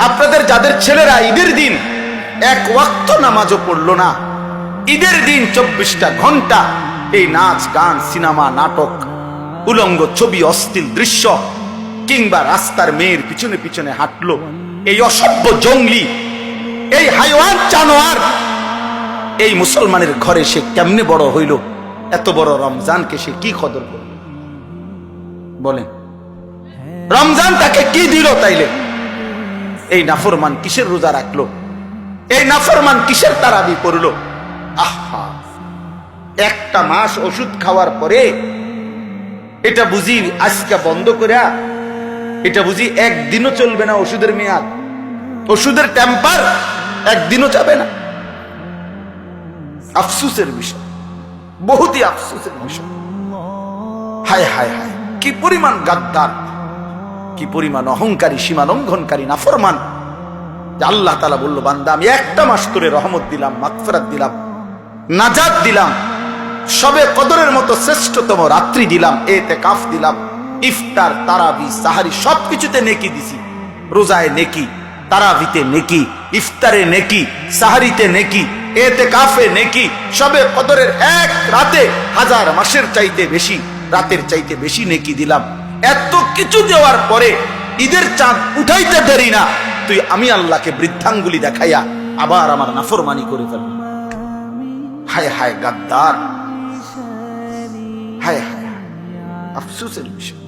আপনাদের যাদের ছেলেরা ঈদের দিন এক ওয়াক্ত নামাজও পড়লো না, ঈদের দিন 24টা ঘন্টা এই নাচ গান সিনেমা নাটক উলঙ্গ ছবি অশ্লীল দৃশ্য কিংবা রাস্তার মেয়ের পিছনে পিছনে হাঁটলো, এই অসভ্য জঙ্গলি এই হাইওয়ান জানোয়ার এই মুসলমানের ঘরে সে কেমনে বড় হইল? এত বড় রমজানকে সে কি কদর করল বলেন? রমজান তাকে কি দিল তাইলে? এই নাফরমান কিসের রোজা রাখলো? এই নাফরমান কিসের তারাবি পড়লো? আহা, একটা মাস ওষুধ খাওয়ার পরে এটা বুঝি আজকে বন্ধ করে, এটা বুঝি একদিনও চলবে না ওষুধের মেয়াদ, ওষুধের টেম্পার একদিনও যাবে না। আফসোসের বিষয়, বহুতই আফসোসের বিষয়। হায় হায় হায়, কি পরিমাণ গাদ্দার, কি পরিমাণ অহংকারী, সীমা লঙ্ঘনকারী নাফরমান। আল্লাহ তাআলা বলল, বান্দা আমি একটা মাস তোরে রহমত দিলাম, মাগফিরাত দিলাম, নাজাত দিলাম, সবে কদরের মতো শ্রেষ্ঠতম রাত্রি দিলাম, ইতিকাফ দিলাম, ইফতার তারাবি সাহারি সবকিছুতে নেকি দিছি। রোজায় নেকি, তারাবিতে নেকি, ইফতারে নেকি, সাহারিতে নেকি, ইতিকাফে নেকি, সবে কদরের এক রাতে 1000 মাসের চাইতে বেশি, রাতের চাইতে বেশি নেকি দিলাম। এত কিছু দেওয়ার পরে ঈদের চাঁদ উঠাইতে দেরি না, তুই আমি আল্লাহকে বৃদ্ধাঙ্গুলি দেখাইয়া আবার আমার নাফরমানি করে ফেলবি। হায় হায় গাদ্দার, হায় হায়, আফসোসের বিষয়।